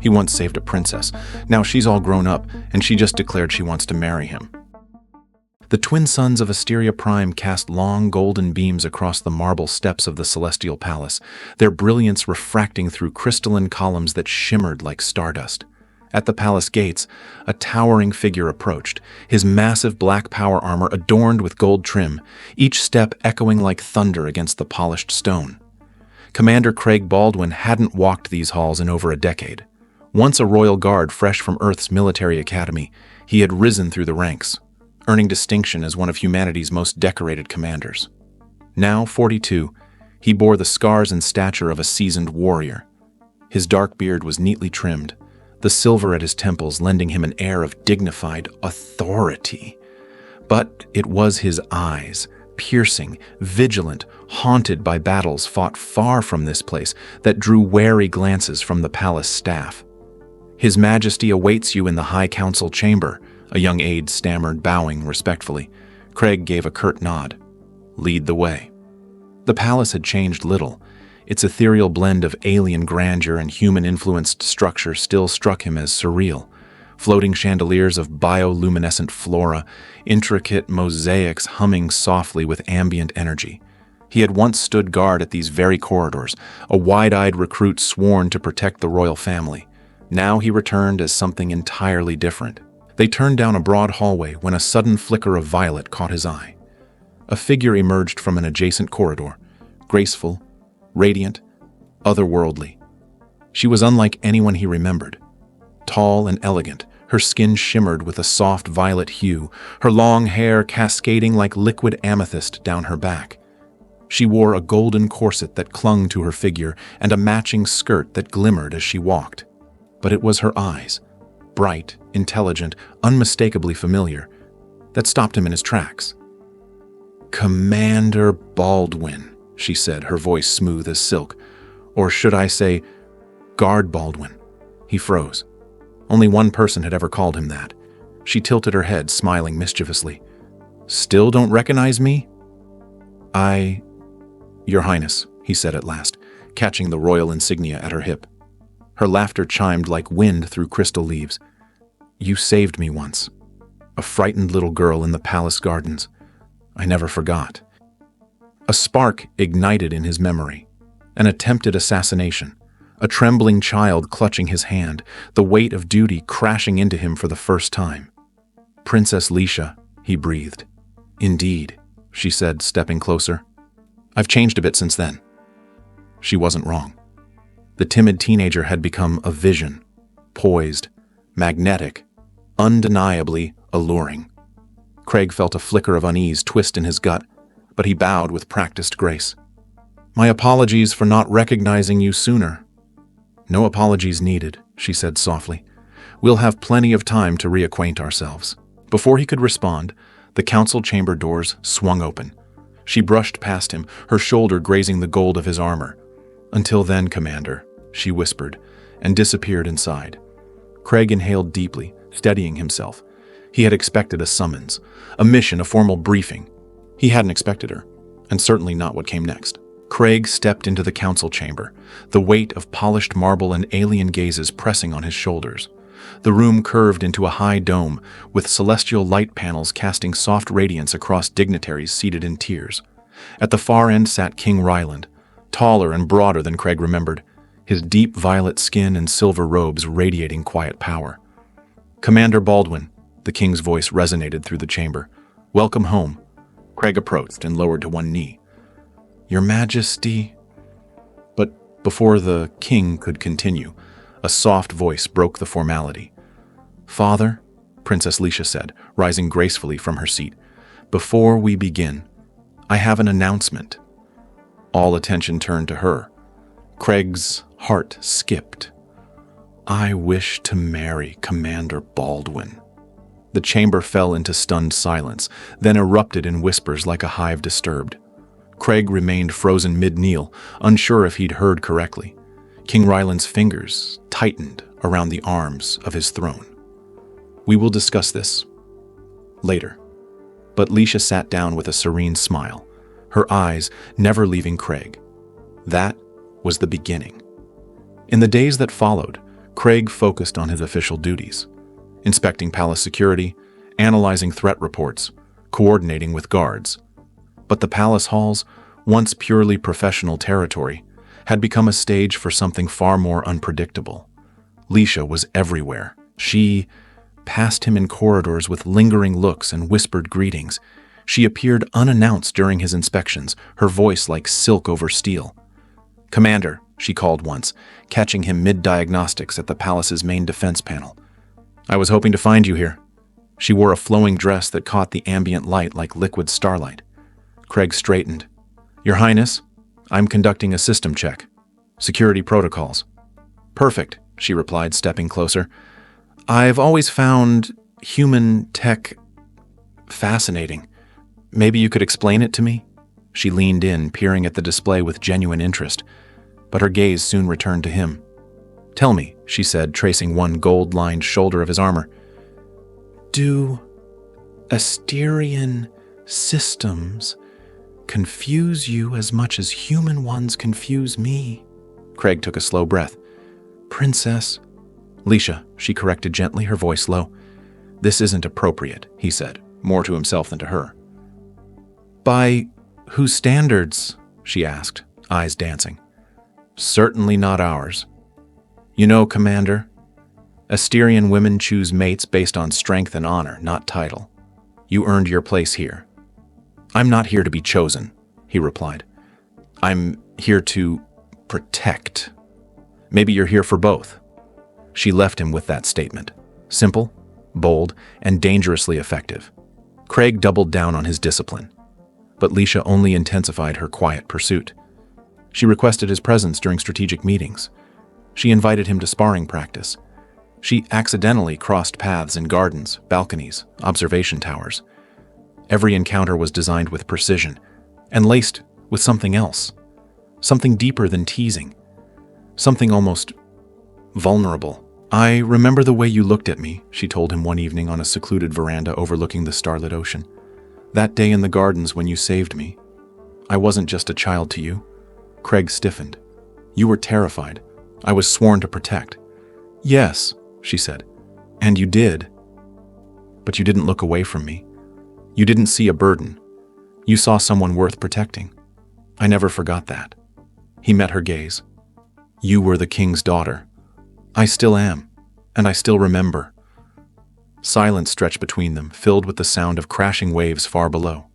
He once saved a princess. Now she's all grown up, and she just declared she wants to marry him. The twin suns of Asteria Prime cast long golden beams across the marble steps of the celestial palace, their brilliance refracting through crystalline columns that shimmered like stardust. At the palace gates, a towering figure approached, his massive black power armor adorned with gold trim, each step echoing like thunder against the polished stone. Commander Craig Baldwin hadn't walked these halls in over a decade. Once a royal guard fresh from Earth's military academy, he had risen through the ranks, earning distinction as one of humanity's most decorated commanders. Now 42, he bore the scars and stature of a seasoned warrior. His dark beard was neatly trimmed, the silver at his temples lending him an air of dignified authority. But it was his eyes, piercing, vigilant, haunted by battles fought far from this place, that drew wary glances from the palace staff. "His Majesty awaits you in the High Council chamber," a young aide stammered, bowing respectfully. Craig gave a curt nod. "Lead the way." The palace had changed little. Its ethereal blend of alien grandeur and human-influenced structure still struck him as surreal. Floating chandeliers of bioluminescent flora, intricate mosaics humming softly with ambient energy. He had once stood guard at these very corridors, a wide-eyed recruit sworn to protect the royal family. Now he returned as something entirely different. They turned down a broad hallway when a sudden flicker of violet caught his eye. A figure emerged from an adjacent corridor, graceful, radiant, otherworldly. She was unlike anyone he remembered. Tall and elegant, her skin shimmered with a soft violet hue, her long hair cascading like liquid amethyst down her back. She wore a golden corset that clung to her figure and a matching skirt that glimmered as she walked. But it was her eyes, bright, intelligent, unmistakably familiar, that stopped him in his tracks. "Commander Baldwin," she said, her voice smooth as silk. Or should I say, Guard Baldwin. He froze. Only one person had ever called him that. She tilted her head, smiling mischievously. "Still don't recognize me?" Your Highness," he said at last, catching the royal insignia at her hip. Her laughter chimed like wind through crystal leaves. "You saved me once. A frightened little girl in the palace gardens. I never forgot." A spark ignited in his memory. An attempted assassination. A trembling child clutching his hand, the weight of duty crashing into him for the first time. "Princess Lisha," he breathed. "Indeed," she said, stepping closer. "I've changed a bit since then." She wasn't wrong. The timid teenager had become a vision, poised, magnetic, undeniably alluring. Craig felt a flicker of unease twist in his gut, but he bowed with practiced grace. "My apologies for not recognizing you sooner." "No apologies needed," she said softly. "We'll have plenty of time to reacquaint ourselves." Before he could respond, the council chamber doors swung open. She brushed past him, her shoulder grazing the gold of his armor. "Until then, Commander," she whispered, and disappeared inside. Craig inhaled deeply, steadying himself. He had expected a summons, a mission, a formal briefing. He hadn't expected her, and certainly not what came next. Craig stepped into the council chamber, the weight of polished marble and alien gazes pressing on his shoulders. The room curved into a high dome, with celestial light panels casting soft radiance across dignitaries seated in tiers. At the far end sat King Ryland, taller and broader than Craig remembered, his deep violet skin and silver robes radiating quiet power. "Commander Baldwin," the king's voice resonated through the chamber. "Welcome home." Craig approached and lowered to one knee. "Your Majesty..." But before the king could continue, a soft voice broke the formality. "Father," Princess Lisha said, rising gracefully from her seat, "before we begin, I have an announcement." All attention turned to her. Craig's heart skipped. "I wish to marry Commander Baldwin." The chamber fell into stunned silence, then erupted in whispers like a hive disturbed. Craig remained frozen mid-kneel, unsure if he'd heard correctly. King Ryland's fingers tightened around the arms of his throne. "We will discuss this later." But Lisha sat down with a serene smile, her eyes never leaving Craig. That was the beginning. In the days that followed, Craig focused on his official duties, inspecting palace security, analyzing threat reports, coordinating with guards. But the palace halls, once purely professional territory, had become a stage for something far more unpredictable. Lisha was everywhere. She passed him in corridors with lingering looks and whispered greetings. She appeared unannounced during his inspections, her voice like silk over steel. "Commander," she called once, catching him mid-diagnostics at the palace's main defense panel. "I was hoping to find you here." She wore a flowing dress that caught the ambient light like liquid starlight. Craig straightened. "Your Highness, I'm conducting a system check. Security protocols." "Perfect," she replied, stepping closer. "I've always found human tech fascinating. Maybe you could explain it to me?" She leaned in, peering at the display with genuine interest, but her gaze soon returned to him. "Tell me," she said, tracing one gold-lined shoulder of his armor. "Do Asterian systems confuse you as much as human ones confuse me?" Craig took a slow breath. "Princess..." "Lisha," she corrected gently, her voice low. "This isn't appropriate," he said, more to himself than to her. "By whose standards?" she asked, eyes dancing. "Certainly not ours. You know, Commander, Asterian women choose mates based on strength and honor, not title. You earned your place here." "I'm not here to be chosen," he replied. "I'm here to protect. Maybe you're here for both." She left him with that statement. Simple, bold, and dangerously effective. Craig doubled down on his discipline, but Lisha only intensified her quiet pursuit. She requested his presence during strategic meetings. She invited him to sparring practice. She accidentally crossed paths in gardens, balconies, observation towers. Every encounter was designed with precision and laced with something else, something deeper than teasing, something almost vulnerable. "I remember the way you looked at me," she told him one evening on a secluded veranda overlooking the starlit ocean. "That day in the gardens when you saved me. I wasn't just a child to you." Craig stiffened. "You were terrified. I was sworn to protect." "Yes," she said, "and you did. But you didn't look away from me. You didn't see a burden. You saw someone worth protecting. I never forgot that." He met her gaze. "You were the king's daughter. I still am, and I still remember." Silence stretched between them, filled with the sound of crashing waves far below.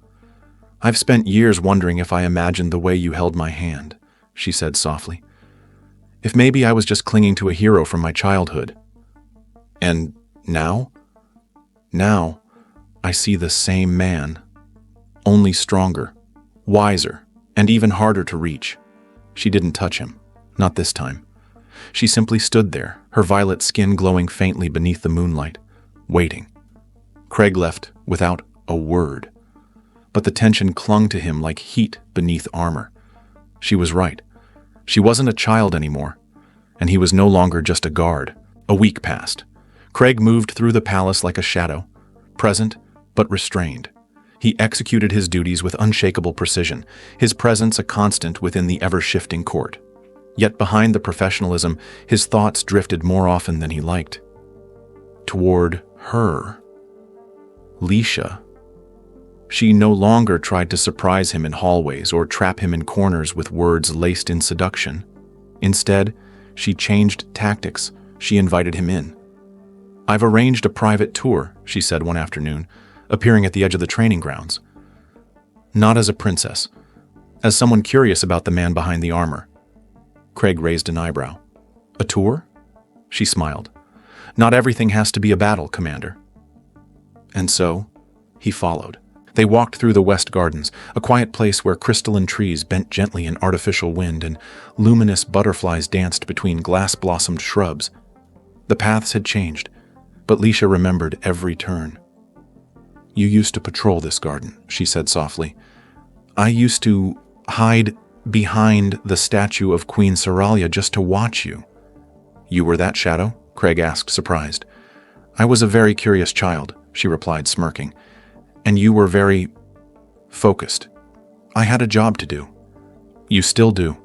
"I've spent years wondering if I imagined the way you held my hand," she said softly. "If maybe I was just clinging to a hero from my childhood. And now? Now, I see the same man, only stronger, wiser, and even harder to reach." She didn't touch him, not this time. She simply stood there, her violet skin glowing faintly beneath the moonlight, waiting. Craig left without a word, but the tension clung to him like heat beneath armor. She was right. She wasn't a child anymore, and he was no longer just a guard. A week passed. Craig moved through the palace like a shadow, present but restrained. He executed his duties with unshakable precision, his presence a constant within the ever-shifting court. Yet behind the professionalism, his thoughts drifted more often than he liked. Toward her. Lisha. She no longer tried to surprise him in hallways or trap him in corners with words laced in seduction. Instead, she changed tactics. She invited him in. "I've arranged a private tour," she said one afternoon, appearing at the edge of the training grounds. Not as a princess, as someone curious about the man behind the armor. Craig raised an eyebrow. "A tour?" She smiled. "Not everything has to be a battle, Commander." And so, he followed. They walked through the West Gardens, a quiet place where crystalline trees bent gently in artificial wind and luminous butterflies danced between glass-blossomed shrubs. The paths had changed, but Lisha remembered every turn. "You used to patrol this garden," she said softly. "I used to hide behind the statue of Queen Seralia just to watch you." "You were that shadow?" Craig asked, surprised. "I was a very curious child," she replied, smirking. "And you were very focused. I had a job to do." "You still do."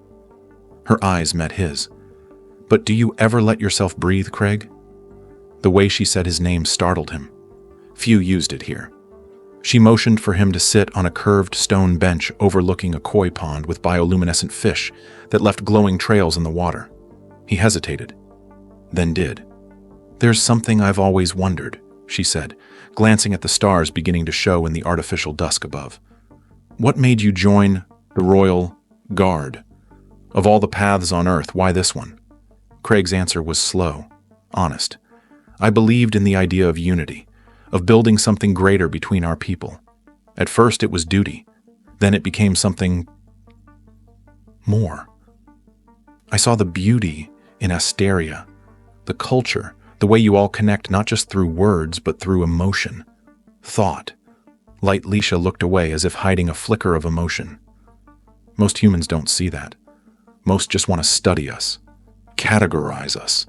Her eyes met his. But do you ever let yourself breathe, Craig? The way she said his name startled him. Few used it here. She motioned for him to sit on a curved stone bench overlooking a koi pond with bioluminescent fish that left glowing trails in the water. He hesitated, then did. "There's something I've always wondered," she said, glancing at the stars beginning to show in the artificial dusk above. "What made you join the Royal Guard? Of all the paths on Earth, why this one?" Craig's answer was slow, honest. "I believed in the idea of unity, of building something greater between our people. At first it was duty, then it became something more. I saw the beauty in Asteria, the culture, the way you all connect not just through words but through emotion, thought." Light Lisha looked away as if hiding a flicker of emotion. "Most humans don't see that. Most just want to study us, categorize us."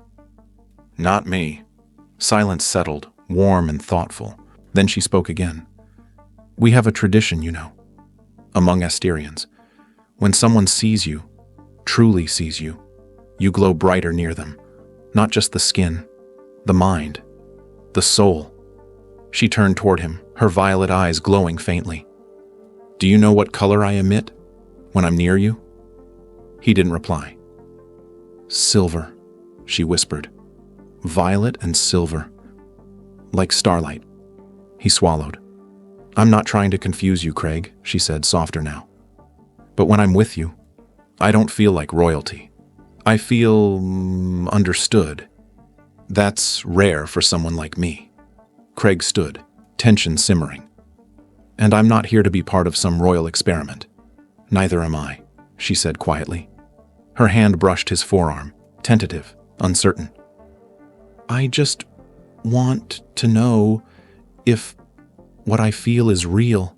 "Not me." Silence settled, warm and thoughtful. Then she spoke again. "We have a tradition, you know, among Asterians. When someone sees you, truly sees you, you glow brighter near them. Not just the skin, the mind, the soul." She turned toward him, her violet eyes glowing faintly. "Do you know what color I emit when I'm near you?" He didn't reply. "Silver," she whispered. "Violet and silver. Like starlight." He swallowed. "I'm not trying to confuse you, Craig," she said, softer now. "But when I'm with you, I don't feel like royalty. I feel understood. That's rare for someone like me." Craig stood, tension simmering. "And I'm not here to be part of some royal experiment." "Neither am I," she said quietly. Her hand brushed his forearm, tentative, uncertain. "I just want to know if what I feel is real.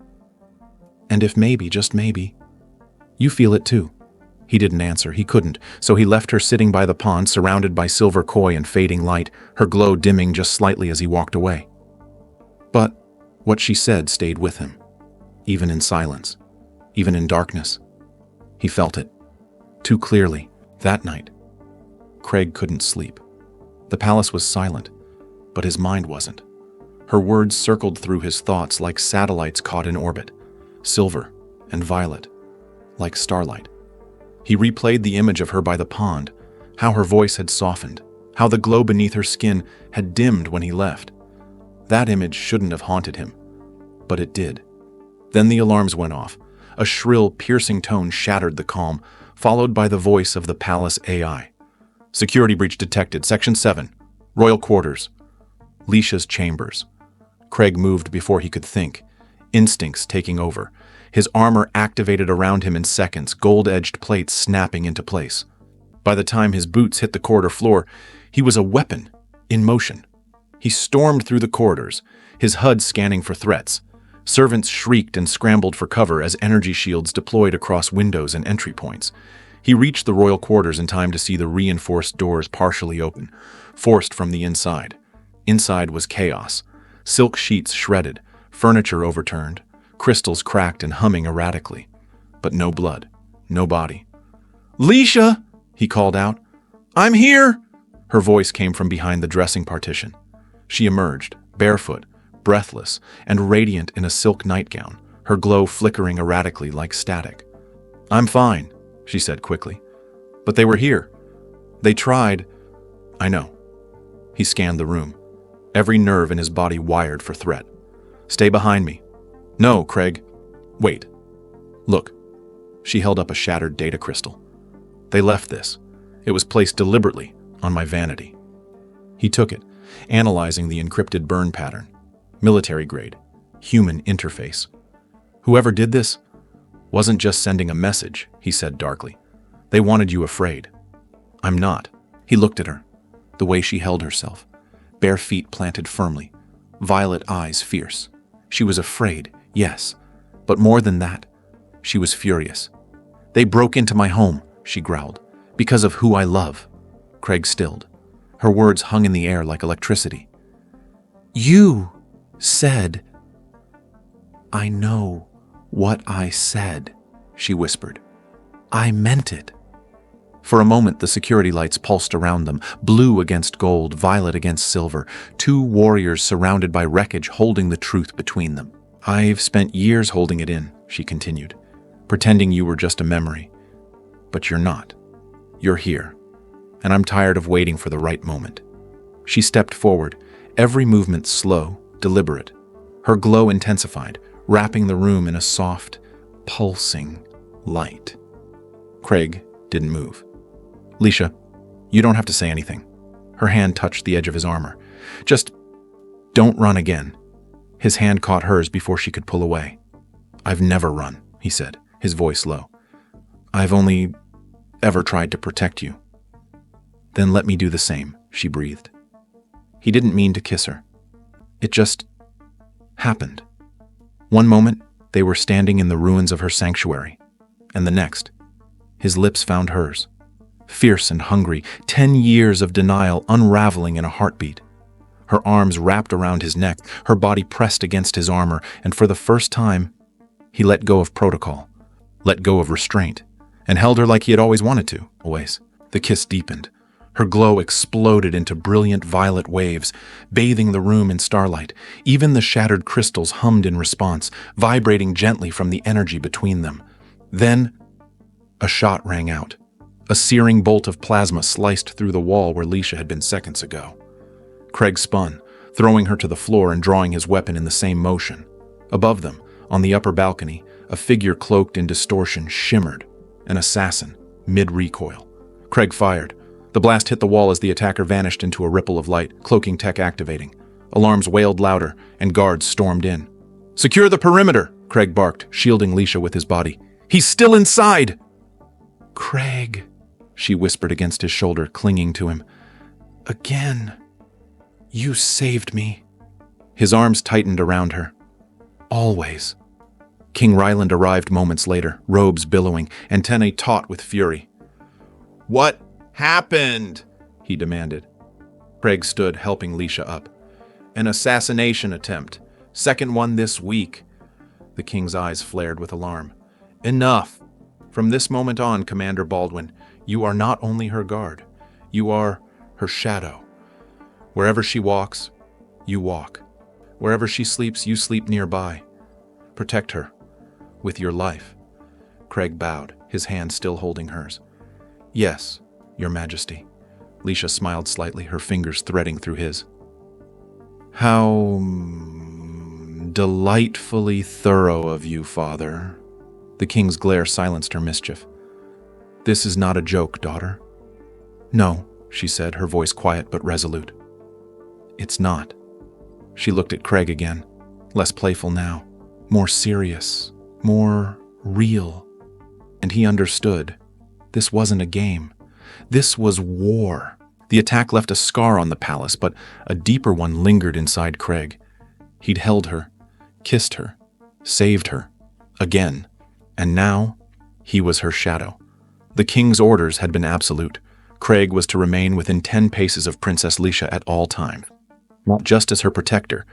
And if maybe, just maybe, you feel it too." He didn't answer. He couldn't. So he left her sitting by the pond, surrounded by silver koi and fading light, her glow dimming just slightly as he walked away. But what she said stayed with him, even in silence, even in darkness. He felt it, too clearly, that night. Craig couldn't sleep. The palace was silent, but his mind wasn't. Her words circled through his thoughts like satellites caught in orbit, silver and violet, like starlight. He replayed the image of her by the pond, how her voice had softened, how the glow beneath her skin had dimmed when he left. That image shouldn't have haunted him, but it did. Then the alarms went off. A shrill, piercing tone shattered the calm, followed by the voice of the palace AI. "Security breach detected. Section 7. Royal quarters." Lisha's chambers. Craig moved before he could think, instincts taking over. His armor activated around him in seconds, gold-edged plates snapping into place. By the time his boots hit the corridor floor, he was a weapon, in motion. He stormed through the corridors, his HUD scanning for threats. Servants shrieked and scrambled for cover as energy shields deployed across windows and entry points. He reached the royal quarters in time to see the reinforced doors partially open, forced from the inside. Inside was chaos. Silk sheets shredded, furniture overturned, crystals cracked and humming erratically. But no blood, no body. "Lisha!" he called out. "I'm here!" Her voice came from behind the dressing partition. She emerged, barefoot, breathless, and radiant in a silk nightgown, her glow flickering erratically like static. "I'm fine," she said quickly. "But they were here. They tried." "I know." He scanned the room, every nerve in his body wired for threat. "Stay behind me." "No, Craig. Wait. Look." She held up a shattered data crystal. "They left this. It was placed deliberately on my vanity." He took it, analyzing the encrypted burn pattern. Military grade. Human interface. "Whoever did this wasn't just sending a message," he said darkly. "They wanted you afraid." "I'm not." He looked at her, the way she held herself, bare feet planted firmly, violet eyes fierce. She was afraid, yes, but more than that, she was furious. "They broke into my home," she growled, "because of who I love." Craig stilled. Her words hung in the air like electricity. "You said..." "I know what I said," she whispered. "I meant it. For a moment, the security lights pulsed around them, blue against gold, violet against silver, two warriors surrounded by wreckage holding the truth between them. "I've spent years holding it in," she continued, "pretending you were just a memory. But you're not. You're here, and I'm tired of waiting for the right moment." She stepped forward, every movement slow, deliberate. Her glow intensified, wrapping the room in a soft, pulsing light. Craig didn't move. "Lisha, you don't have to say anything." Her hand touched the edge of his armor. "Just don't run again." His hand caught hers before she could pull away. "I've never run," he said, his voice low. "I've only ever tried to protect you." "Then let me do the same," she breathed. He didn't mean to kiss her. It just happened. One moment, they were standing in the ruins of her sanctuary, and the next, his lips found hers. Fierce and hungry, 10 years of denial unraveling in a heartbeat. Her arms wrapped around his neck, her body pressed against his armor, and for the first time, he let go of protocol, let go of restraint, and held her like he had always wanted to, always. The kiss deepened. Her glow exploded into brilliant violet waves, bathing the room in starlight. Even the shattered crystals hummed in response, vibrating gently from the energy between them. Then, a shot rang out. A searing bolt of plasma sliced through the wall where Lisha had been seconds ago. Craig spun, throwing her to the floor and drawing his weapon in the same motion. Above them, on the upper balcony, a figure cloaked in distortion shimmered, an assassin, mid-recoil. Craig fired. The blast hit the wall as the attacker vanished into a ripple of light, cloaking tech activating. Alarms wailed louder, and guards stormed in. "Secure the perimeter!" Craig barked, shielding Lisha with his body. "He's still inside!" "Craig," she whispered against his shoulder, clinging to him. "Again. You saved me." His arms tightened around her. "Always." King Ryland arrived moments later, robes billowing, antennae taut with fury. "What happened?" he demanded. Craig stood, helping Lisha up. "An assassination attempt. Second one this week." The king's eyes flared with alarm. "Enough. From this moment on, Commander Baldwin, you are not only her guard. You are her shadow. Wherever she walks, you walk. Wherever she sleeps, you sleep nearby. Protect her. With your life." Craig bowed, his hand still holding hers. "Yes, Your Majesty." Lisha smiled slightly, her fingers threading through his. "How delightfully thorough of you, Father." The king's glare silenced her mischief. "This is not a joke, daughter." "No," she said, her voice quiet but resolute. "It's not." She looked at Craig again, less playful now, more serious, more real. And he understood. This wasn't a game. This was war. The attack left a scar on the palace, but a deeper one lingered inside Craig. He'd held her, kissed her, saved her, again. And now, he was her shadow. The king's orders had been absolute. Craig was to remain within 10 paces of Princess Lisha at all times. Not just as her protector,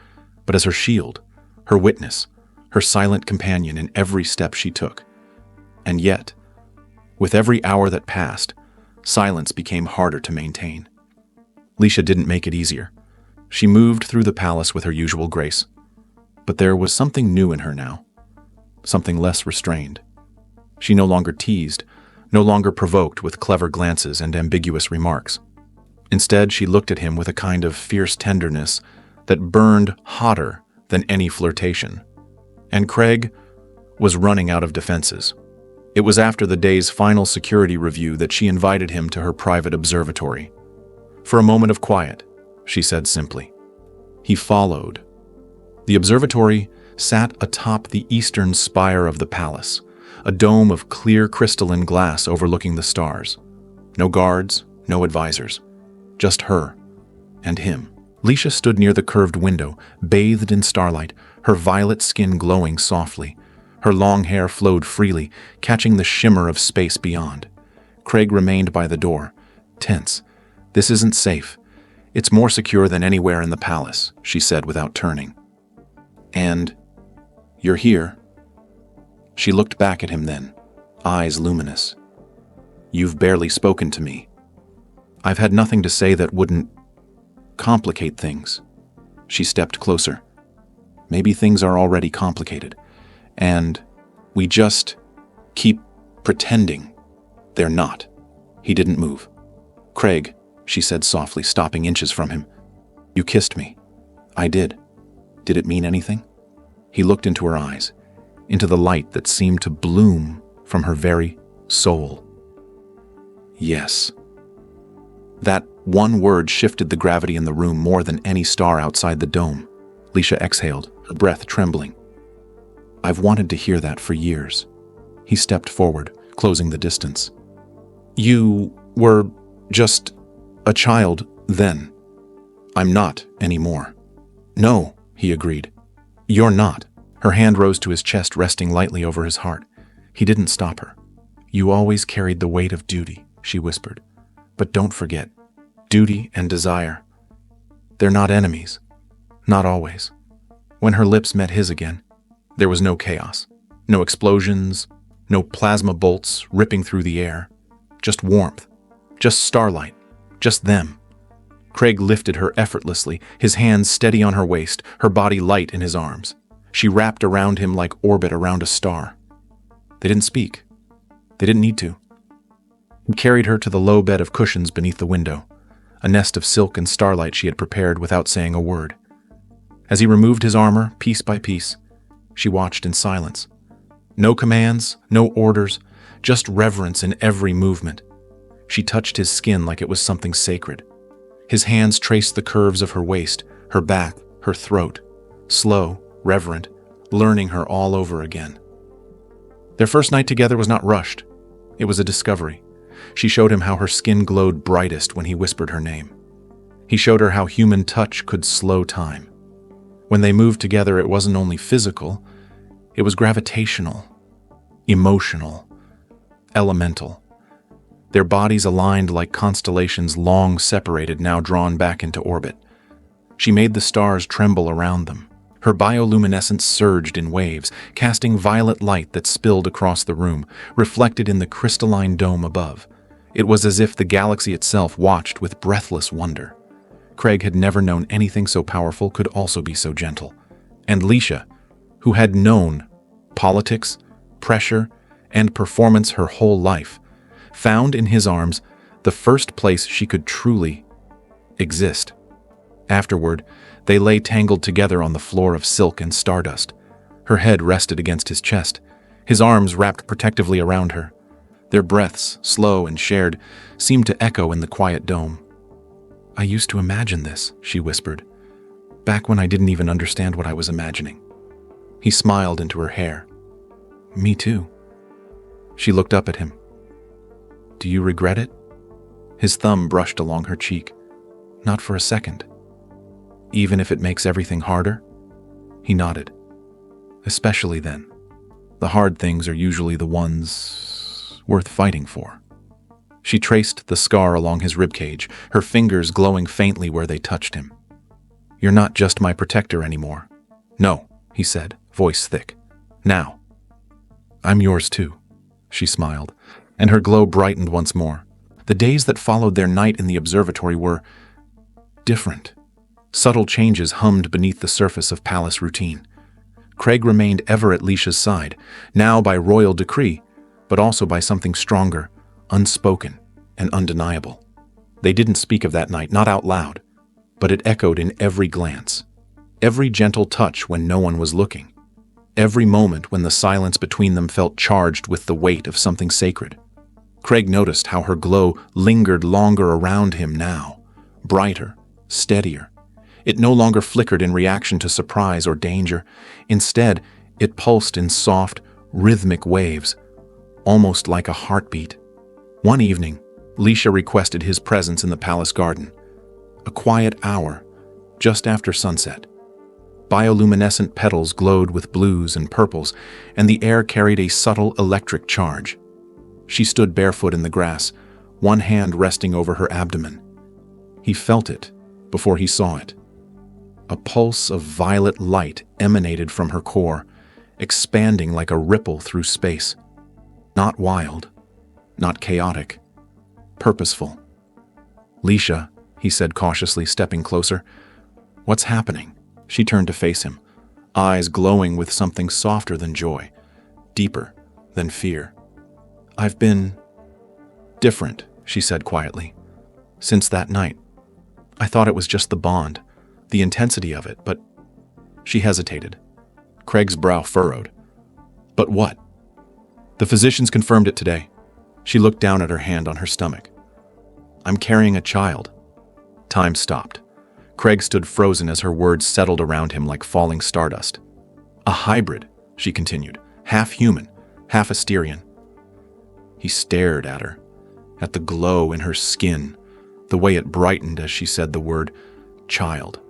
but as her shield, her witness, her silent companion in every step she took. And yet, with every hour that passed, silence became harder to maintain. Lisha didn't make it easier. She moved through the palace with her usual grace. But there was something new in her now, something less restrained. She no longer teased, no longer provoked with clever glances and ambiguous remarks. Instead, she looked at him with a kind of fierce tenderness that burned hotter than any flirtation. And Craig was running out of defenses. It was after the day's final security review that she invited him to her private observatory. For a moment of quiet, she said simply. He followed. The observatory sat atop the eastern spire of the palace, a dome of clear crystalline glass overlooking the stars. No guards, no advisors, just her and him. Lisha stood near the curved window, bathed in starlight, her violet skin glowing softly. Her long hair flowed freely, catching the shimmer of space beyond. Craig remained by the door, tense. "This isn't safe. It's more secure than anywhere in the palace," she said without turning. "And you're here?" She looked back at him then, eyes luminous. You've barely spoken to me. I've had nothing to say that wouldn't complicate things. She stepped closer. Maybe things are already complicated, and we just keep pretending they're not. He didn't move. Craig, she said softly, stopping inches from him. You kissed me. I did. Did it mean anything? He looked into her eyes, into the light that seemed to bloom from her very soul. Yes. That one word shifted the gravity in the room more than any star outside the dome. Lisha exhaled, her breath trembling. I've wanted to hear that for years. He stepped forward, closing the distance. You were just a child then. I'm not anymore. No, he agreed. You're not. Her hand rose to his chest, resting lightly over his heart. He didn't stop her. You always carried the weight of duty, she whispered. But don't forget, duty and desire. They're not enemies. Not always. When her lips met his again, there was no chaos, no explosions, no plasma bolts ripping through the air. Just warmth, just starlight, just them. Craig lifted her effortlessly, his hands steady on her waist, her body light in his arms. She wrapped around him like orbit around a star. They didn't speak. They didn't need to. He carried her to the low bed of cushions beneath the window, a nest of silk and starlight she had prepared without saying a word. As he removed his armor, piece by piece, she watched in silence. No commands, no orders, just reverence in every movement. She touched his skin like it was something sacred. His hands traced the curves of her waist, her back, her throat. Slow, reverent, learning her all over again. Their first night together was not rushed. It was a discovery. She showed him how her skin glowed brightest when he whispered her name. He showed her how human touch could slow time. When they moved together, it wasn't only physical, it was gravitational, emotional, elemental. Their bodies aligned like constellations long separated, now drawn back into orbit. She made the stars tremble around them. Her bioluminescence surged in waves, casting violet light that spilled across the room, reflected in the crystalline dome above. It was as if the galaxy itself watched with breathless wonder. Craig had never known anything so powerful could also be so gentle. And Lisha, who had known politics, pressure, and performance her whole life, found in his arms the first place she could truly exist. Afterward, they lay tangled together on the floor of silk and stardust. Her head rested against his chest, his arms wrapped protectively around her. Their breaths, slow and shared, seemed to echo in the quiet dome. I used to imagine this, she whispered, back when I didn't even understand what I was imagining. He smiled into her hair. Me too. She looked up at him. Do you regret it? His thumb brushed along her cheek. Not for a second. Even if it makes everything harder? He nodded. Especially then. The hard things are usually the ones worth fighting for. She traced the scar along his ribcage, her fingers glowing faintly where they touched him. You're not just my protector anymore. No, he said, voice thick. Now. I'm yours too, she smiled, and her glow brightened once more. The days that followed their night in the observatory were different. Subtle changes hummed beneath the surface of palace routine. Craig remained ever at Lisha's side, now by royal decree, but also by something stronger, unspoken, and undeniable. They didn't speak of that night, not out loud, but it echoed in every glance, every gentle touch when no one was looking, every moment when the silence between them felt charged with the weight of something sacred. Craig noticed how her glow lingered longer around him now, brighter, steadier. It no longer flickered in reaction to surprise or danger. Instead, it pulsed in soft, rhythmic waves, almost like a heartbeat. One evening, Lisha requested his presence in the palace garden. A quiet hour, just after sunset. Bioluminescent petals glowed with blues and purples, and the air carried a subtle electric charge. She stood barefoot in the grass, one hand resting over her abdomen. He felt it before he saw it. A pulse of violet light emanated from her core, expanding like a ripple through space. Not wild, not chaotic, purposeful. "Lisha," he said cautiously, stepping closer. "What's happening?" She turned to face him, eyes glowing with something softer than joy, deeper than fear. "I've been different," she said quietly. "Since that night. I thought it was just the bond, the intensity of it, but..." She hesitated. Craig's brow furrowed. "But what?" "The physicians confirmed it today." She looked down at her hand on her stomach. "I'm carrying a child." Time stopped. Craig stood frozen as her words settled around him like falling stardust. "A hybrid," she continued, "half human, half Asterian." He stared at her, at the glow in her skin, the way it brightened as she said the word child.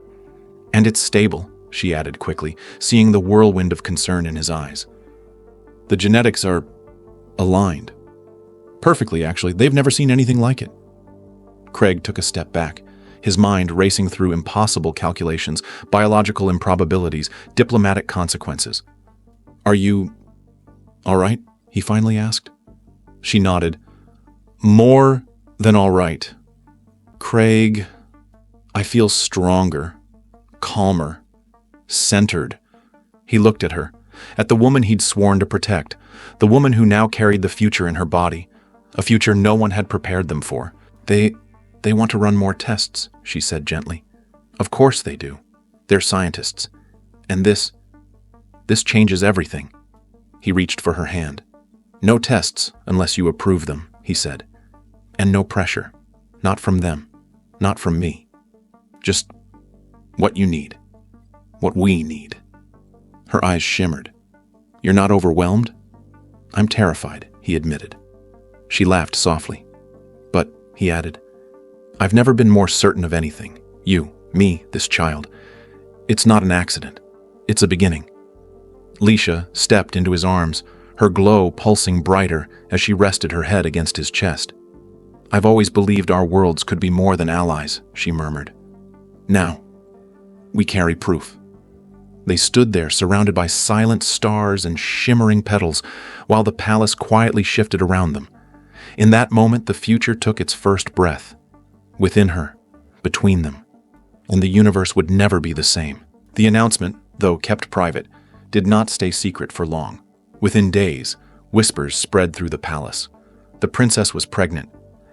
"And it's stable," she added quickly, seeing the whirlwind of concern in his eyes. "The genetics are aligned. Perfectly, actually. They've never seen anything like it." Craig took a step back, his mind racing through impossible calculations, biological improbabilities, diplomatic consequences. "Are you all right?" he finally asked. She nodded. "More than all right. Craig, I feel stronger, calmer, centered." He looked at her, at the woman he'd sworn to protect, the woman who now carried the future in her body, a future no one had prepared them for. They want to run more tests," she said gently. "Of course they do. They're scientists. And this changes everything." He reached for her hand. "No tests unless you approve them," he said. "And no pressure. Not from them. Not from me. Just what you need. What we need." Her eyes shimmered. "You're not overwhelmed?" "I'm terrified," he admitted. She laughed softly. "But," he added, "I've never been more certain of anything. You, me, this child. It's not an accident. It's a beginning." Lisha stepped into his arms, her glow pulsing brighter as she rested her head against his chest. "I've always believed our worlds could be more than allies," she murmured. "Now, we carry proof." They stood there, surrounded by silent stars and shimmering petals, while the palace quietly shifted around them. In that moment, the future took its first breath. Within her, between them. And the universe would never be the same. The announcement, though kept private, did not stay secret for long. Within days, whispers spread through the palace. The princess was pregnant,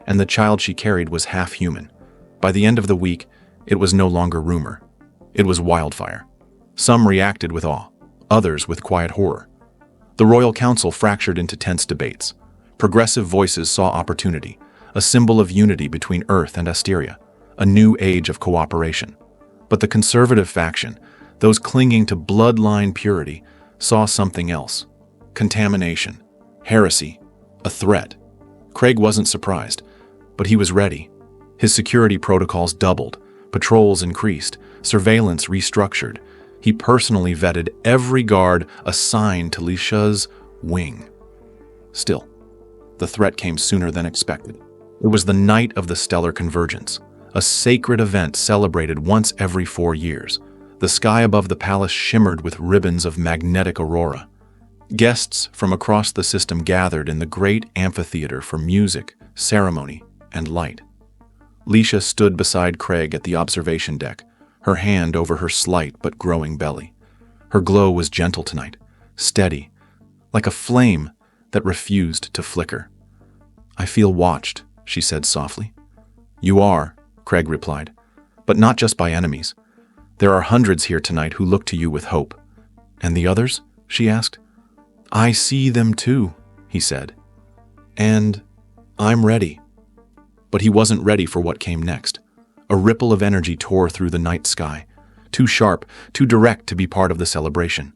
and the child she carried was half human. By the end of the week, it was no longer rumor. It was wildfire. Some reacted with awe, others with quiet horror. The royal council fractured into tense debates. Progressive voices saw opportunity, a symbol of unity between Earth and Asteria, a new age of cooperation. But the conservative faction, those clinging to bloodline purity, saw something else. Contamination, heresy, a threat. Craig wasn't surprised, but he was ready. His security protocols doubled, patrols increased, surveillance restructured. He personally vetted every guard assigned to Lisha's wing. Still, the threat came sooner than expected. It was the night of the stellar convergence, a sacred event celebrated once every 4 years. The sky above the palace shimmered with ribbons of magnetic aurora. Guests from across the system gathered in the great amphitheater for music, ceremony, and light. Lisha stood beside Craig at the observation deck, her hand over her slight but growing belly. Her glow was gentle tonight, steady, like a flame that refused to flicker. "I feel watched," she said softly. "You are," Craig replied, "but not just by enemies. There are hundreds here tonight who look to you with hope." "And the others?" she asked. "I see them too," he said. "And I'm ready." But he wasn't ready for what came next. A ripple of energy tore through the night sky, too sharp, too direct to be part of the celebration.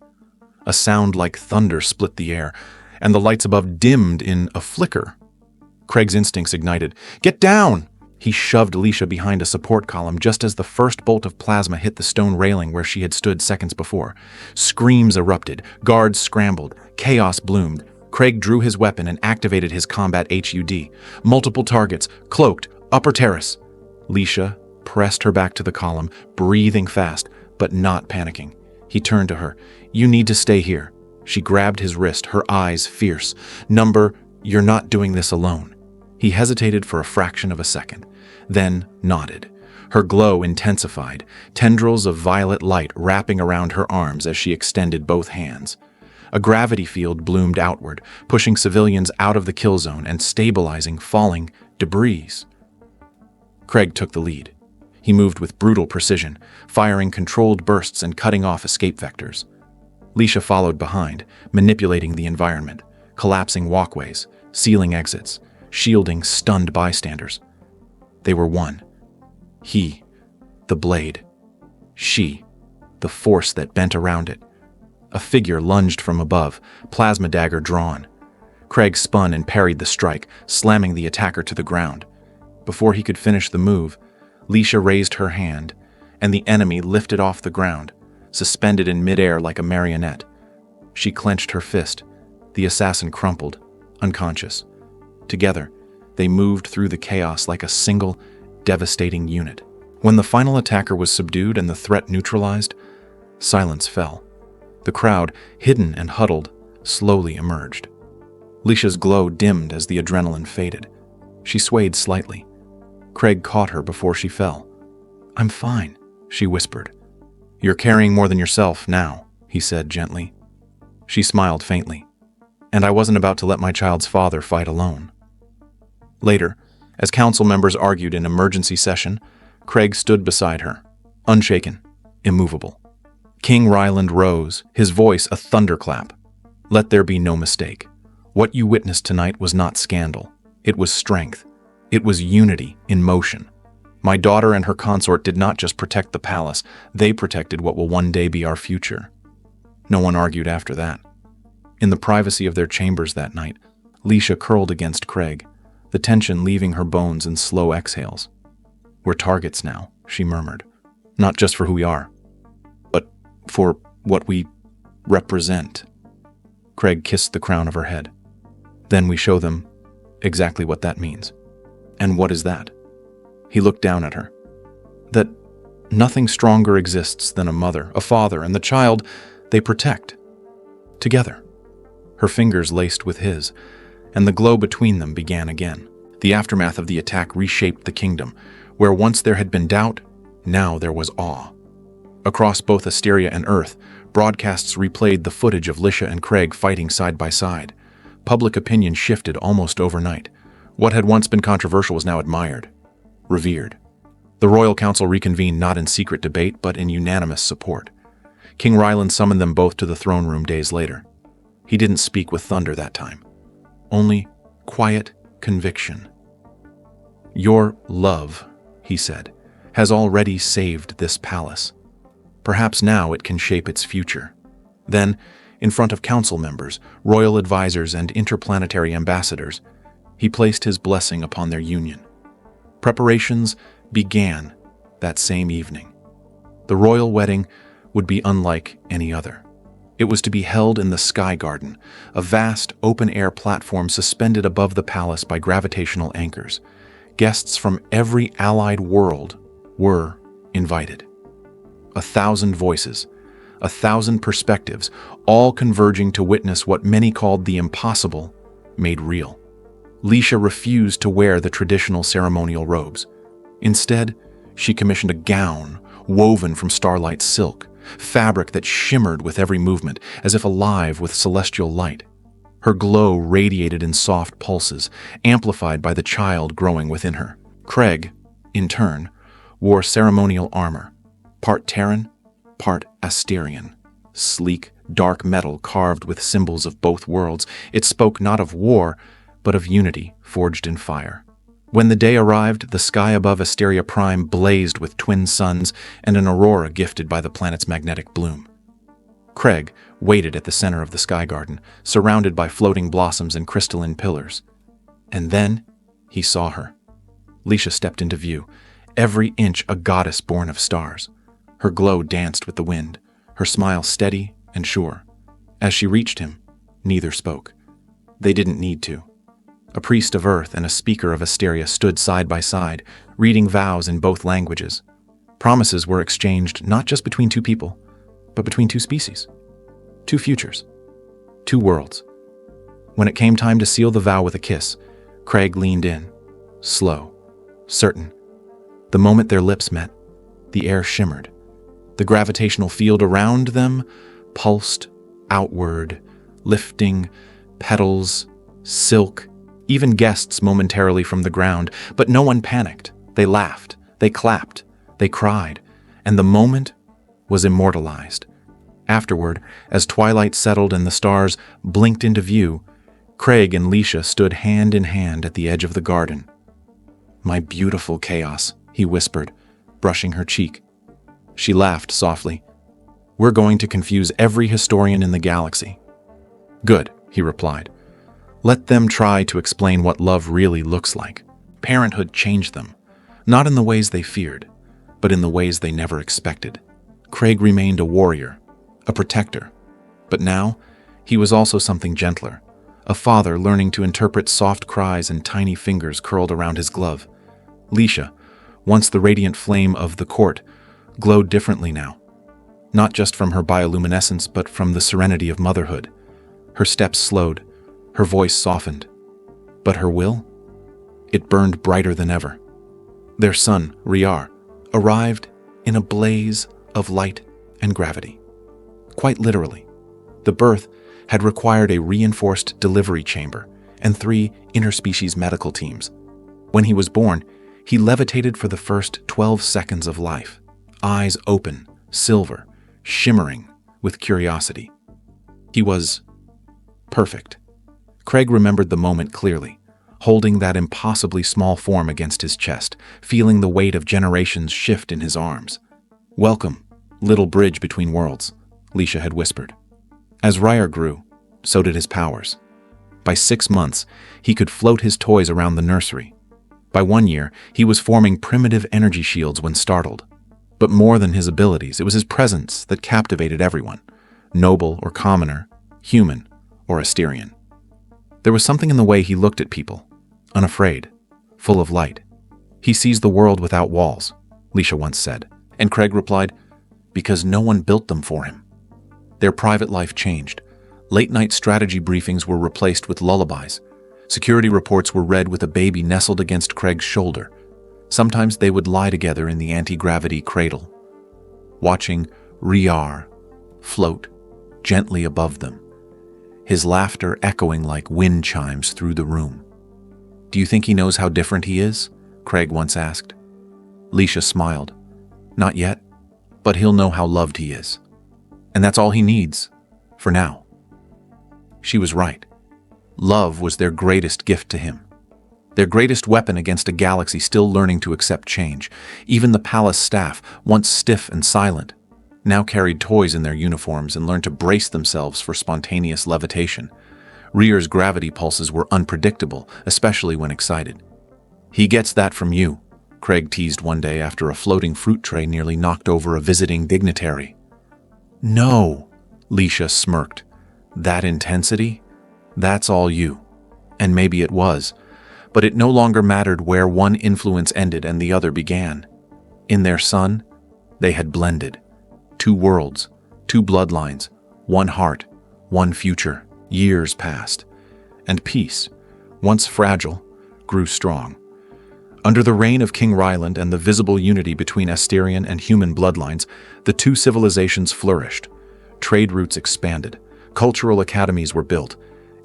A sound like thunder split the air, and the lights above dimmed in a flicker. Craig's instincts ignited. "Get down!" He shoved Lisha behind a support column just as the first bolt of plasma hit the stone railing where she had stood seconds before. Screams erupted, guards scrambled, chaos bloomed. Craig drew his weapon and activated his combat HUD. Multiple targets, cloaked, upper terrace. Lisha pressed her back to the column, breathing fast, but not panicking. He turned to her. "You need to stay here." She grabbed his wrist, her eyes fierce. "You're not doing this alone." He hesitated for a fraction of a second, then nodded. Her glow intensified, tendrils of violet light wrapping around her arms as she extended both hands. A gravity field bloomed outward, pushing civilians out of the kill zone and stabilizing falling debris. Craig took the lead. He moved with brutal precision, firing controlled bursts and cutting off escape vectors. Lisha followed behind, manipulating the environment, collapsing walkways, sealing exits, shielding stunned bystanders. They were one. He, the blade. She, the force that bent around it. A figure lunged from above, plasma dagger drawn. Craig spun and parried the strike, slamming the attacker to the ground. Before he could finish the move, Lisha raised her hand, and the enemy lifted off the ground, suspended in midair like a marionette. She clenched her fist. The assassin crumpled, unconscious. Together, they moved through the chaos like a single, devastating unit. When the final attacker was subdued and the threat neutralized, silence fell. The crowd, hidden and huddled, slowly emerged. Lisha's glow dimmed as the adrenaline faded. She swayed slightly. Craig caught her before she fell. "I'm fine," she whispered. "You're carrying more than yourself now," he said gently. She smiled faintly. "And I wasn't about to let my child's father fight alone." Later, as council members argued in emergency session, Craig stood beside her, unshaken, immovable. King Ryland rose, his voice a thunderclap. "Let there be no mistake. What you witnessed tonight was not scandal. It was strength. It was unity in motion. My daughter and her consort did not just protect the palace, they protected what will one day be our future." No one argued after that. In the privacy of their chambers that night, Lisha curled against Craig, the tension leaving her bones in slow exhales. "We're targets now," she murmured. "Not just for who we are, but for what we represent." Craig kissed the crown of her head. "Then we show them exactly what that means." "And what is that?" He looked down at her. "That nothing stronger exists than a mother, a father, and the child they protect. Together." Her fingers laced with his, and the glow between them began again. The aftermath of the attack reshaped the kingdom. Where once there had been doubt, now there was awe. Across both Asteria and Earth, broadcasts replayed the footage of Lisha and Craig fighting side by side. Public opinion shifted almost overnight. What had once been controversial was now admired, revered. The Royal Council reconvened not in secret debate, but in unanimous support. King Ryland summoned them both to the throne room days later. He didn't speak with thunder that time. Only quiet conviction. "Your love," he said, "has already saved this palace. Perhaps now it can shape its future." Then, in front of council members, royal advisors, and interplanetary ambassadors, he placed his blessing upon their union. Preparations began that same evening. The royal wedding would be unlike any other. It was to be held in the Sky Garden, a vast open-air platform suspended above the palace by gravitational anchors. Guests from every allied world were invited. 1,000 voices, 1,000 perspectives, all converging to witness what many called the impossible made real. Lisha refused to wear the traditional ceremonial robes. Instead, she commissioned a gown woven from starlight silk, fabric that shimmered with every movement, as if alive with celestial light. Her glow radiated in soft pulses, amplified by the child growing within her. Craig, in turn, wore ceremonial armor, part Terran, part Asterian. Sleek, dark metal carved with symbols of both worlds, it spoke not of war, but of unity forged in fire. When the day arrived, the sky above Asteria Prime blazed with twin suns and an aurora gifted by the planet's magnetic bloom. Craig waited at the center of the Sky Garden, surrounded by floating blossoms and crystalline pillars. And then he saw her. Lisha stepped into view, every inch a goddess born of stars. Her glow danced with the wind, her smile steady and sure. As she reached him, neither spoke. They didn't need to. A priest of Earth and a speaker of Asteria stood side by side, reading vows in both languages. Promises were exchanged not just between two people, but between two species, two futures, two worlds. When it came time to seal the vow with a kiss, Craig leaned in, slow, certain. The moment their lips met, the air shimmered. The gravitational field around them pulsed outward, lifting petals, silk, even guests momentarily from the ground, but no one panicked. They laughed, they clapped, they cried, and the moment was immortalized. Afterward, as twilight settled and the stars blinked into view, Craig and Lisha stood hand in hand at the edge of the garden. "My beautiful chaos," he whispered, brushing her cheek. She laughed softly. "We're going to confuse every historian in the galaxy." "Good," he replied. "Let them try to explain what love really looks like." Parenthood changed them, not in the ways they feared, but in the ways they never expected. Craig remained a warrior, a protector, but now he was also something gentler, a father learning to interpret soft cries and tiny fingers curled around his glove. Lisha, once the radiant flame of the court, glowed differently now, not just from her bioluminescence but from the serenity of motherhood. Her steps slowed, her voice softened, but her will? It burned brighter than ever. Their son, Riyar, arrived in a blaze of light and gravity. Quite literally, the birth had required a reinforced delivery chamber and 3 interspecies medical teams. When he was born, he levitated for the first 12 seconds of life, eyes open, silver, shimmering with curiosity. He was perfect. Craig remembered the moment clearly, holding that impossibly small form against his chest, feeling the weight of generations shift in his arms. "Welcome, little bridge between worlds," Lisha had whispered. As Riyar grew, so did his powers. By 6 months, he could float his toys around the nursery. By 1 year, he was forming primitive energy shields when startled. But more than his abilities, it was his presence that captivated everyone, noble or commoner, human or Asterian. There was something in the way he looked at people, unafraid, full of light. "He sees the world without walls," Lisha once said, and Craig replied, "Because no one built them for him." Their private life changed. Late-night strategy briefings were replaced with lullabies. Security reports were read with a baby nestled against Craig's shoulder. Sometimes they would lie together in the anti-gravity cradle, watching Riyar float gently above them, his laughter echoing like wind chimes through the room. "Do you think he knows how different he is?" Craig once asked. Lisha smiled. "Not yet, but he'll know how loved he is. And that's all he needs, for now." She was right. Love was their greatest gift to him. Their greatest weapon against a galaxy still learning to accept change. Even the palace staff, once stiff and silent, now carried toys in their uniforms and learned to brace themselves for spontaneous levitation. Riyar's gravity pulses were unpredictable, especially when excited. "He gets that from you," Craig teased one day after a floating fruit tray nearly knocked over a visiting dignitary. "No," Lisha smirked. "That intensity? That's all you." And maybe it was, but it no longer mattered where one influence ended and the other began. In their son, they had blended. 2 worlds, 2 bloodlines, 1 heart, 1 future. Years passed, and peace, once fragile, grew strong. Under the reign of King Ryland and the visible unity between Asterian and human bloodlines, the 2 civilizations flourished. Trade routes expanded, cultural academies were built,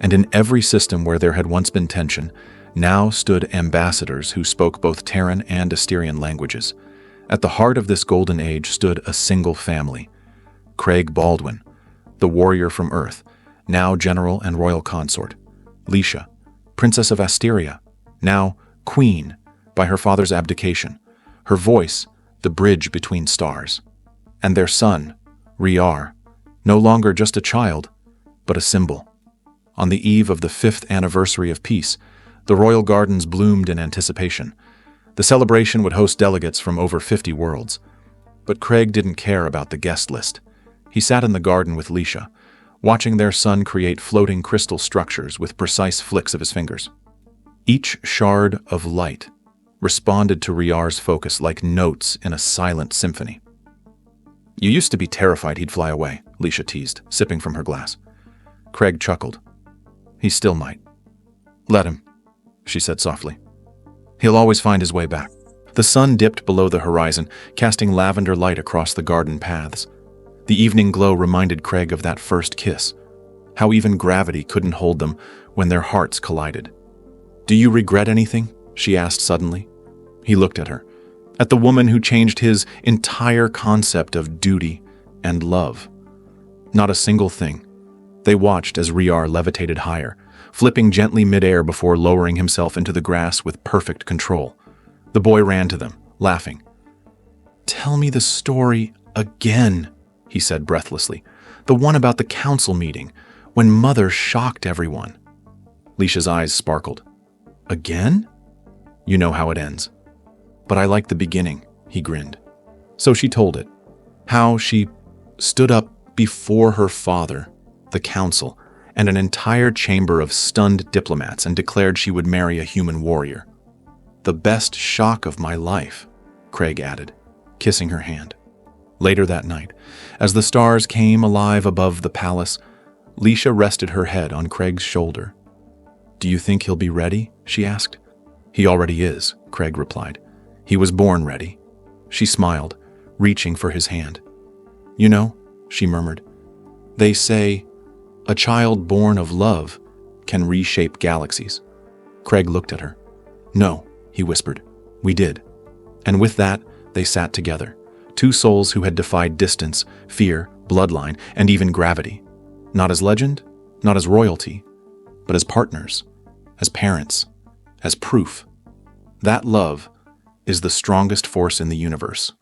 and in every system where there had once been tension, now stood ambassadors who spoke both Terran and Asterian languages. At the heart of this golden age stood a single family. Craig Baldwin, the warrior from Earth, now general and royal consort. Lisha, Princess of Asteria, now queen by her father's abdication. Her voice, the bridge between stars. And their son, Riyar, no longer just a child, but a symbol. On the eve of the 5th anniversary of peace, the royal gardens bloomed in anticipation. The celebration would host delegates from over 50 worlds. But Craig didn't care about the guest list. He sat in the garden with Lisha, watching their son create floating crystal structures with precise flicks of his fingers. Each shard of light responded to Riyar's focus like notes in a silent symphony. "You used to be terrified he'd fly away," Lisha teased, sipping from her glass. Craig chuckled. "He still might." "Let him," she said softly. He'll always find his way back. The sun dipped below the horizon, casting lavender light across the garden paths. The evening glow reminded Craig of that first kiss, how even gravity couldn't hold them when their hearts collided. "Do you regret anything?" she asked suddenly. He looked at her, at the woman who changed his entire concept of duty and love. Not a single thing. They watched as Riar levitated higher, flipping gently midair before lowering himself into the grass with perfect control. The boy ran to them, laughing. "Tell me the story again," he said breathlessly. "The one about the council meeting, when Mother shocked everyone." Lisha's eyes sparkled. "Again?" "You know how it ends." "But I like the beginning," he grinned. So she told it. How she stood up before her father, the council, and an entire chamber of stunned diplomats and declared she would marry a human warrior. "The best shock of my life," Craig added, kissing her hand. Later that night, as the stars came alive above the palace, Lisha rested her head on Craig's shoulder. "Do you think he'll be ready?" she asked. "He already is," Craig replied. "He was born ready." She smiled, reaching for his hand. "You know," she murmured, "they say a child born of love can reshape galaxies." Craig looked at her. "No," he whispered. "We did." And with that, they sat together, two souls who had defied distance, fear, bloodline, and even gravity. Not as legend, not as royalty, but as partners, as parents, as proof. That love is the strongest force in the universe.